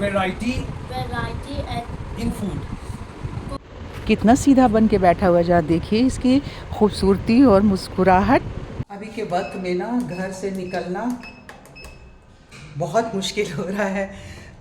Variety in food. कितना सीधा बन के बैठा हुआ जरा देखिए इसकी खूबसूरती और मुस्कुराहट। अभी के वक्त में ना घर से निकलना बहुत मुश्किल हो रहा है।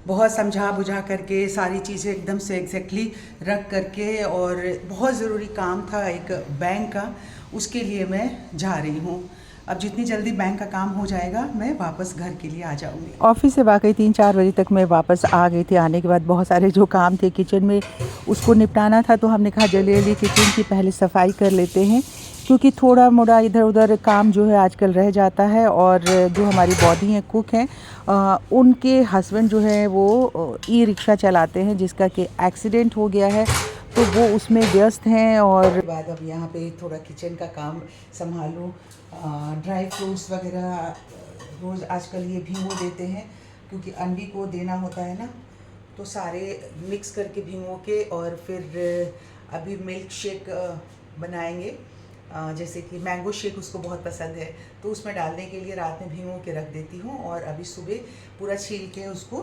बहुत समझा बुझा करके सारी चीज़ें एकदम से एग्जैक्टली रख करके, और बहुत ज़रूरी काम था एक बैंक का, उसके लिए मैं जा रही हूँ। अब जितनी जल्दी बैंक का काम हो जाएगा मैं वापस घर के लिए आ जाऊँगी। ऑफिस से वाकई 3-4 बजे तक मैं वापस आ गई थी। आने के बाद बहुत सारे जो काम थे किचन में उसको निपटाना था, तो हमने कहा जल्दी जल्दी किचन की पहले सफाई कर लेते हैं, क्योंकि थोड़ा मोड़ा इधर उधर काम जो है आजकल रह जाता है। और जो हमारी बॉडी हैं, कुक हैं, उनके हस्बैंड जो है वो ई रिक्शा चलाते हैं, जिसका कि एक्सीडेंट हो गया है, तो वो उसमें व्यस्त हैं। और बाद अब यहाँ पे थोड़ा किचन का काम संभालूँ। ड्राई फ्रूट्स वगैरह रोज़ आजकल ये भिगो देते हैं, क्योंकि अंडी को देना होता है ना, तो सारे मिक्स करके भिगो के, और फिर अभी मिल्क शेक बनाएंगे। जैसे कि मैंगो शेक उसको बहुत पसंद है, तो उसमें डालने के लिए रात में भिगो के रख देती हूँ, और अभी सुबह पूरा छील के उसको,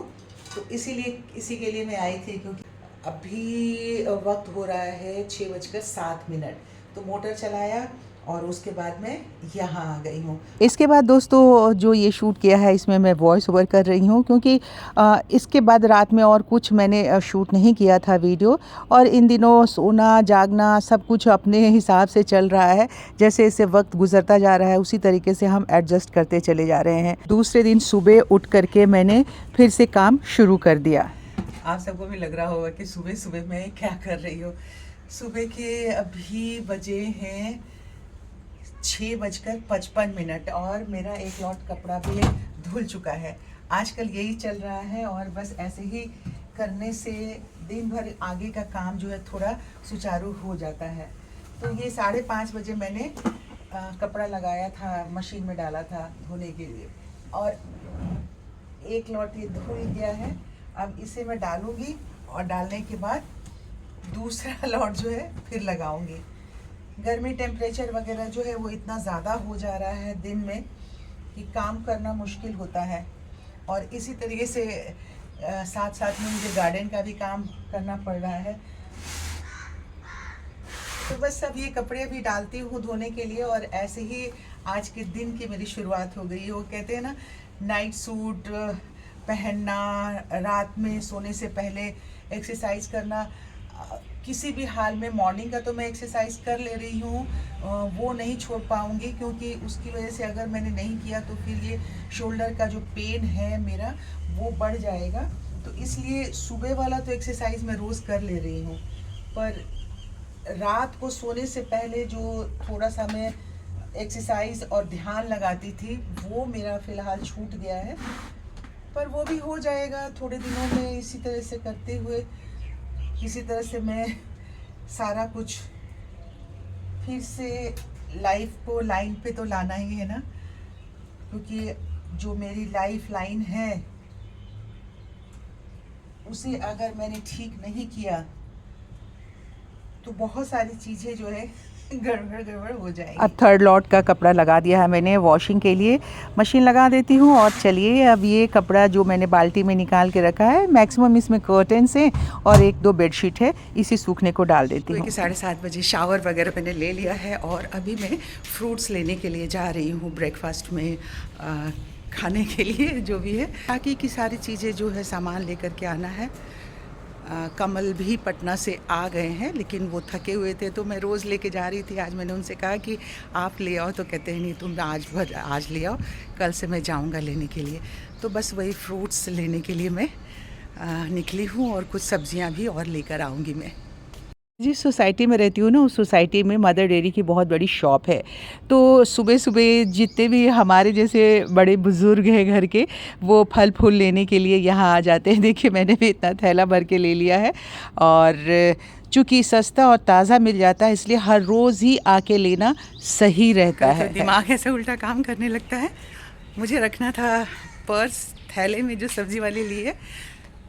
तो इसी के लिए मैं आई थी। क्योंकि अभी वक्त हो रहा है 6:07, तो मोटर चलाया और उसके बाद मैं यहाँ आ गई हूँ। इसके बाद दोस्तों जो ये शूट किया है इसमें मैं वॉइस ओवर कर रही हूँ, क्योंकि इसके बाद रात में और कुछ मैंने शूट नहीं किया था वीडियो। और इन दिनों सोना जागना सब कुछ अपने हिसाब से चल रहा है, जैसे जैसे वक्त गुजरता जा रहा है उसी तरीके से हम एडजस्ट करते चले जा रहे हैं। दूसरे दिन सुबह उठ करके मैंने फिर से काम शुरू कर दिया। आप सबको भी लग रहा होगा कि सुबह सुबह मैं क्या कर रही हूँ। सुबह के अभी बजे हैं 6:55, और मेरा एक लॉट कपड़ा भी धुल चुका है। आजकल यही चल रहा है, और बस ऐसे ही करने से दिन भर आगे का काम जो है थोड़ा सुचारू हो जाता है। तो ये 5:30 बजे मैंने कपड़ा लगाया था, मशीन में डाला था धोने के लिए, और एक लॉट ये धुल गया है। अब इसे मैं डालूंगी, और डालने के बाद दूसरा लॉट जो है फिर लगाऊंगी। गर्मी टेम्परेचर वगैरह जो है वो इतना ज़्यादा हो जा रहा है दिन में कि काम करना मुश्किल होता है। और इसी तरीके से साथ साथ में मुझे गार्डन का भी काम करना पड़ रहा है। तो बस सब ये कपड़े भी डालती हूँ धोने के लिए, और ऐसे ही आज के दिन की मेरी शुरुआत हो गई। वो कहते हैं ना, नाइट सूट पहनना, रात में सोने से पहले एक्सरसाइज करना। किसी भी हाल में मॉर्निंग का तो मैं एक्सरसाइज कर ले रही हूँ, वो नहीं छोड़ पाऊँगी, क्योंकि उसकी वजह से अगर मैंने नहीं किया तो फिर ये शोल्डर का जो पेन है मेरा वो बढ़ जाएगा। तो इसलिए सुबह वाला तो एक्सरसाइज मैं रोज़ कर ले रही हूँ, पर रात को सोने से पहले जो थोड़ा सा मैं एक्सरसाइज और ध्यान लगाती थी वो मेरा फ़िलहाल छूट गया है, पर वो भी हो जाएगा थोड़े दिनों में। इसी तरह से करते हुए किसी तरह से मैं सारा कुछ फिर से लाइफ को लाइन पे तो लाना ही है ना, क्योंकि जो मेरी लाइफ लाइन है उसे अगर मैंने ठीक नहीं किया तो बहुत सारी चीज़ें जो है गड़बड़ हो जाएगी। अब थर्ड लॉट का कपड़ा लगा दिया है मैंने वॉशिंग के लिए, मशीन लगा देती हूँ। और चलिए अब ये कपड़ा जो मैंने बाल्टी में निकाल के रखा है, मैक्सिमम इसमें कर्टन्स हैं और 1-2 बेडशीट है, इसे सूखने को डाल देती हूँ। 7:30 बजे शावर वगैरह मैंने ले लिया है, और अभी मैं फ्रूट्स लेने के लिए जा रही हूँ ब्रेकफास्ट में खाने के लिए जो भी है। बाकी की सारी चीज़ें जो है सामान लेकर के आना है। कमल भी पटना से आ गए हैं, लेकिन वो थके हुए थे तो मैं रोज़ लेके जा रही थी। आज मैंने उनसे कहा कि आप ले आओ, तो कहते हैं नहीं तुम आज ले आओ, कल से मैं जाऊंगा लेने के लिए। तो बस वही फ्रूट्स लेने के लिए मैं निकली हूँ, और कुछ सब्जियाँ भी और लेकर आऊँगी मैं। जिस सोसाइटी में रहती हूँ ना, उस सोसाइटी में मदर डेयरी की बहुत बड़ी शॉप है। तो सुबह सुबह जितने भी हमारे जैसे बड़े बुज़ुर्ग हैं घर के, वो फल फूल लेने के लिए यहाँ आ जाते हैं। देखिए मैंने भी इतना थैला भर के ले लिया है, और चूँकि सस्ता और ताज़ा मिल जाता है इसलिए हर रोज़ ही आके लेना सही रहता है। दिमाग ऐसे उल्टा काम करने लगता है। मुझे रखना था पर्स थैले में जो सब्ज़ी वाली ली है,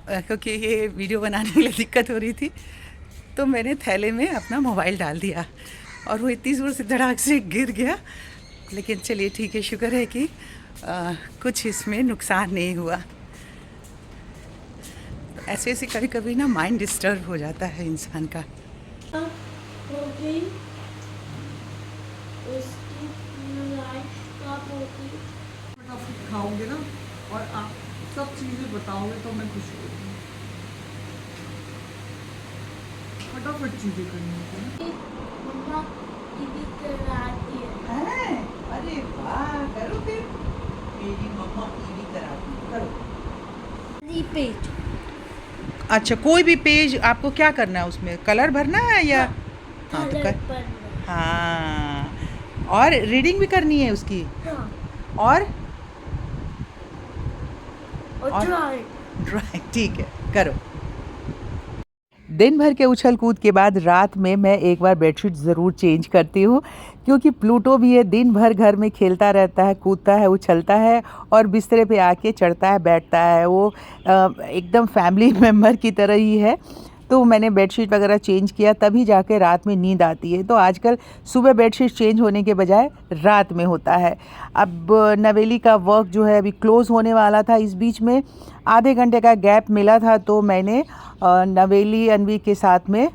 क्योंकि ये वीडियो बनाने के लिए दिक्कत हो रही थी, तो मैंने थैले में अपना मोबाइल डाल दिया, और वो इतनी ज़ोर से धड़ाक से गिर गया। लेकिन चलिए ठीक है, शुक्र है कि कुछ इसमें नुकसान नहीं हुआ। ऐसे ऐसे कभी कभी ना माइंड डिस्टर्ब हो जाता है इंसान का। अब हो गई उसकी लाइफ कब होगी? फटाफट खाओगे ना और आप सब चीज़ें बताओगे तो मैं खुश होगी। फटाफट चीज़ें करनी होती है। मम्मा टीवी कराती है। अरे वाह, करो फिर। मेरी मम्मा टीवी कराती है, करो। रिपीट। अच्छा, कोई भी पेज आपको क्या करना है, उसमें कलर भरना है या? हाँ तो कलर कर। पढ़ना। हाँ, और रीडिंग भी करनी है उसकी। हाँ, और और ड्राइंग। ठीक है, करो। दिन भर के उछल कूद के बाद रात में मैं एक बार बेडशीट ज़रूर चेंज करती हूँ, क्योंकि प्लूटो भी है, दिन भर घर में खेलता रहता है, कूदता है, उछलता है और बिस्तर पे आके चढ़ता है, बैठता है। वो एकदम फैमिली मेम्बर की तरह ही है। तो मैंने बेडशीट वगैरह चेंज किया, तभी जाके रात में नींद आती है। तो आजकल सुबह बेडशीट चेंज होने के बजाय रात में होता है। अब नवेली का वर्क जो है अभी क्लोज़ होने वाला था, इस बीच में आधे घंटे का गैप मिला था, तो मैंने नवेली अनवी के साथ में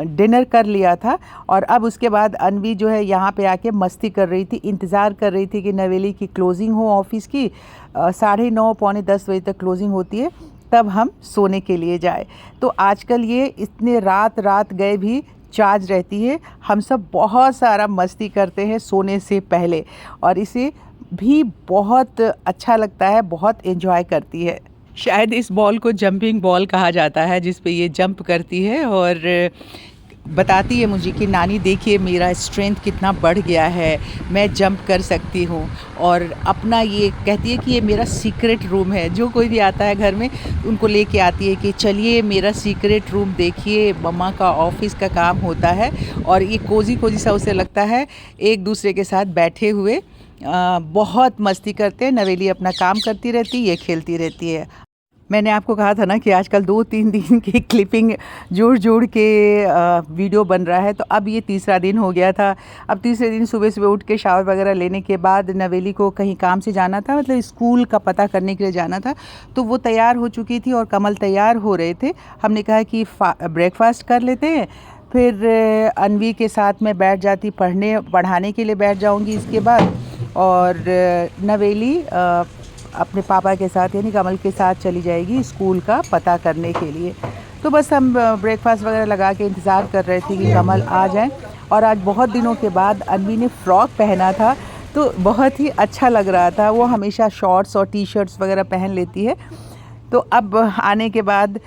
डिनर कर लिया था। और अब उसके बाद अनवी जो है यहाँ पे आके मस्ती कर रही थी, इंतज़ार कर रही थी कि नवेली की क्लोजिंग हो ऑफिस की। 9:30 पौने 10 बजे तक क्लोजिंग होती है, तब हम सोने के लिए जाए। तो आजकल ये इतने रात गए भी चार्ज रहती है। हम सब बहुत सारा मस्ती करते हैं सोने से पहले, और इसे भी बहुत अच्छा लगता है, बहुत एंजॉय करती है। शायद इस बॉल को जंपिंग बॉल कहा जाता है, जिस पे ये जंप करती है और बताती है मुझे कि नानी देखिए मेरा स्ट्रेंथ कितना बढ़ गया है, मैं जंप कर सकती हूँ। और अपना ये कहती है कि ये मेरा सीक्रेट रूम है। जो कोई भी आता है घर में उनको लेके आती है कि चलिए मेरा सीक्रेट रूम देखिए, मम्मा का ऑफिस का काम होता है। और ये कोजी कोजी सा उसे लगता है, एक दूसरे के साथ बैठे हुए बहुत मस्ती करते हैं। नवेली अपना काम करती रहती है, ये खेलती रहती है। मैंने आपको कहा था ना कि आजकल 2-3 दिन की क्लिपिंग जोड़ के वीडियो बन रहा है। तो अब ये तीसरा दिन हो गया था। अब तीसरे दिन सुबह उठ के शावर वगैरह लेने के बाद नवेली को कहीं काम से जाना था, मतलब स्कूल का पता करने के लिए जाना था। तो वो तैयार हो चुकी थी और कमल तैयार हो रहे थे। हमने कहा कि ब्रेकफास्ट कर लेते हैं, फिर अनवी के साथ में बैठ जाती, पढ़ाने के लिए बैठ जाऊँगी इसके बाद। और नवेली अपने पापा के साथ यानी कमल के साथ चली जाएगी स्कूल का पता करने के लिए। तो बस हम ब्रेकफास्ट वगैरह लगा के इंतज़ार कर रहे थे कि कमल आ जाए। और आज बहुत दिनों के बाद अनवी ने फ़्रॉक पहना था, तो बहुत ही अच्छा लग रहा था। वो हमेशा शॉर्ट्स और टी शर्ट्स वगैरह पहन लेती है। तो अब आने के बाद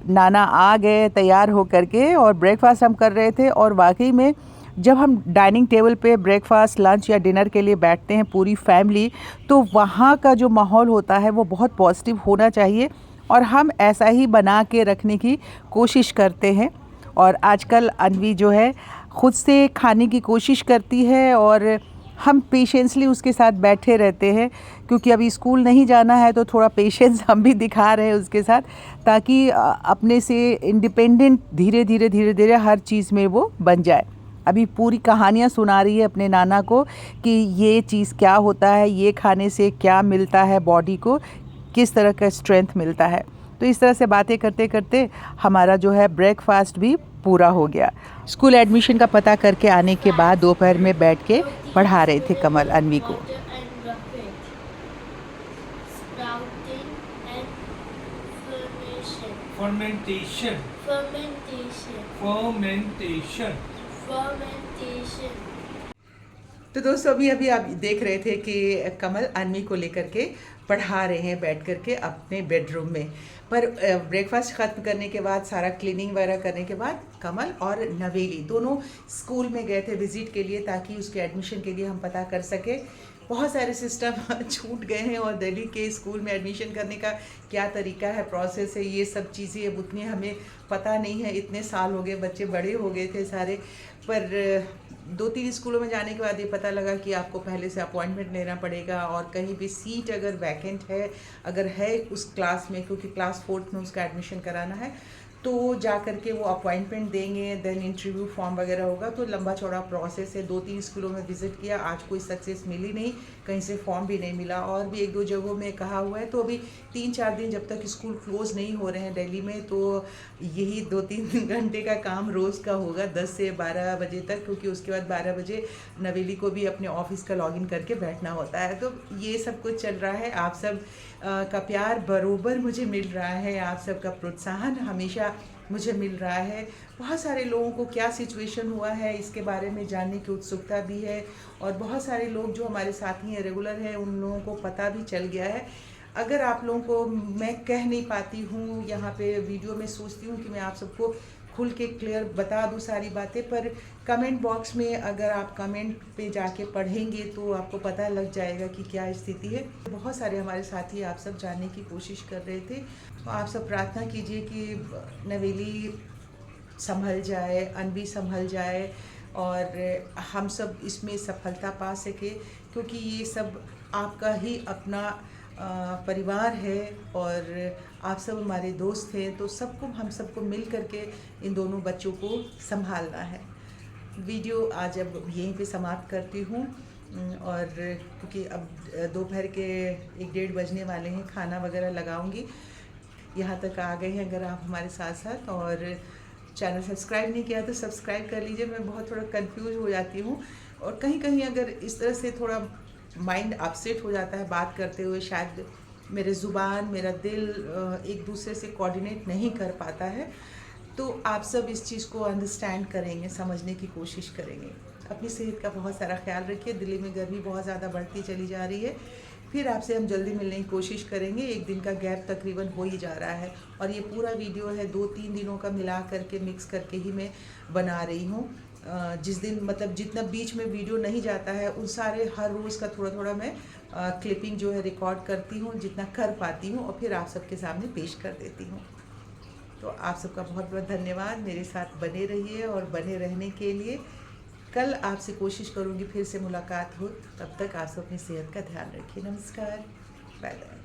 नाना आ गए तैयार हो करके, और ब्रेकफास्ट हम कर रहे थे। और वाकई में जब हम डाइनिंग टेबल पे ब्रेकफास्ट, लंच या डिनर के लिए बैठते हैं पूरी फैमिली, तो वहाँ का जो माहौल होता है वो बहुत पॉजिटिव होना चाहिए, और हम ऐसा ही बना के रखने की कोशिश करते हैं। और आजकल अनवी जो है ख़ुद से खाने की कोशिश करती है, और हम पेशेंसली उसके साथ बैठे रहते हैं, क्योंकि अभी स्कूल नहीं जाना है। तो थोड़ा पेशेंस हम भी दिखा रहे हैं उसके साथ, ताकि अपने से इंडिपेंडेंट धीरे धीरे हर चीज़ में वो बन जाए। अभी पूरी कहानियाँ सुना रही है अपने नाना को कि ये चीज़ क्या होता है, ये खाने से क्या मिलता है बॉडी को, किस तरह का स्ट्रेंथ मिलता है। तो इस तरह से बातें करते करते हमारा जो है ब्रेकफास्ट भी पूरा हो गया। स्कूल एडमिशन का पता करके आने के बाद दोपहर में बैठ के पढ़ा रहे थे कमल अनवी को। फर्मेंटेशन। तो दोस्तों अभी आप देख रहे थे कि कमल अनवी को लेकर के पढ़ा रहे हैं बैठ कर के अपने बेडरूम में। पर ब्रेकफास्ट ख़त्म करने के बाद, सारा क्लीनिंग वगैरह करने के बाद, कमल और नवेली दोनों स्कूल में गए थे विज़िट के लिए, ताकि उसके एडमिशन के लिए हम पता कर सके। बहुत सारे सिस्टम छूट गए हैं, और दिल्ली के स्कूल में एडमिशन करने का क्या तरीका है, प्रोसेस है, ये सब चीज़ें अब उतनी हमें पता नहीं है। इतने साल हो गए, बच्चे बड़े हो गए थे सारे। पर 2-3 स्कूलों में जाने के बाद ये पता लगा कि आपको पहले से अपॉइंटमेंट लेना पड़ेगा, और कहीं भी सीट अगर वैकेंट है, अगर है उस क्लास में, क्योंकि क्लास 4th में उसका एडमिशन कराना है, तो जा करके वो अपॉइंटमेंट देंगे, देन इंटरव्यू फॉर्म वगैरह होगा। तो लंबा चौड़ा प्रोसेस है। 2-3 स्कूलों में विज़िट किया, आज कोई सक्सेस मिली नहीं, कहीं से फॉर्म भी नहीं मिला। और भी 1-2 जगहों में कहा हुआ है। तो अभी 3-4 दिन जब तक स्कूल क्लोज़ नहीं हो रहे हैं दिल्ली में, तो यही 2-3 घंटे का काम रोज़ का होगा, 10 से 12 बजे तक, क्योंकि उसके बाद 12 बजे नवेली को भी अपने ऑफिस का लॉगिन करके बैठना होता है। तो ये सब कुछ चल रहा है। आप सब का प्यार बरोबर मुझे मिल रहा है, आप सब का प्रोत्साहन हमेशा मुझे मिल रहा है। बहुत सारे लोगों को क्या सिचुएशन हुआ है इसके बारे में जानने की उत्सुकता भी है, और बहुत सारे लोग जो हमारे साथी हैं, रेगुलर हैं, उन लोगों को पता भी चल गया है। अगर आप लोगों को मैं कह नहीं पाती हूँ यहाँ पे वीडियो में, सोचती हूँ कि मैं आप सबको खुल के क्लियर बता दूँ सारी बातें, पर कमेंट बॉक्स में अगर आप कमेंट पे जाके पढ़ेंगे तो आपको पता लग जाएगा कि क्या स्थिति है। बहुत सारे हमारे साथी आप सब जानने की कोशिश कर रहे थे। तो आप सब प्रार्थना कीजिए कि नवेली संभल जाए, अनवी संभल जाए, और हम सब इसमें सफलता पा सके, क्योंकि ये सब आपका ही अपना परिवार है, और आप सब हमारे दोस्त हैं। तो हम सबको मिल करके इन दोनों बच्चों को संभालना है। वीडियो आज अब यहीं पे समाप्त करती हूँ, और क्योंकि अब दोपहर के 1-1:30 बजने वाले हैं, खाना वगैरह लगाऊंगी। यहाँ तक आ गए हैं अगर आप हमारे साथ साथ, और चैनल सब्सक्राइब नहीं किया तो सब्सक्राइब कर लीजिए। मैं बहुत थोड़ा कंफ्यूज हो जाती हूँ, और कहीं कहीं अगर इस तरह से थोड़ा माइंड अपसेट हो जाता है बात करते हुए, शायद मेरे ज़ुबान, मेरा दिल एक दूसरे से कोऑर्डिनेट नहीं कर पाता है। तो आप सब इस चीज़ को अंडरस्टैंड करेंगे, समझने की कोशिश करेंगे। अपनी सेहत का बहुत सारा ख्याल रखिए। दिल्ली में गर्मी बहुत ज़्यादा बढ़ती चली जा रही है। फिर आपसे हम जल्दी मिलने की कोशिश करेंगे। 1 दिन का गैप तकरीबन हो ही जा रहा है, और ये पूरा वीडियो है 2-3 दिनों का मिला करके, मिक्स करके ही मैं बना रही हूँ। जिस दिन मतलब जितना बीच में वीडियो नहीं जाता है, उन सारे हर रोज़ का थोड़ा थोड़ा मैं क्लिपिंग जो है रिकॉर्ड करती हूँ, जितना कर पाती हूँ, और फिर आप सबके सामने पेश कर देती हूँ। तो आप सबका बहुत बहुत धन्यवाद। मेरे साथ बने रहिए, और बने रहने के लिए कल आपसे कोशिश करूँगी फिर से मुलाकात हो। तब तक आप सब अपनी सेहत का ध्यान रखिए। नमस्कार, बाय बाय।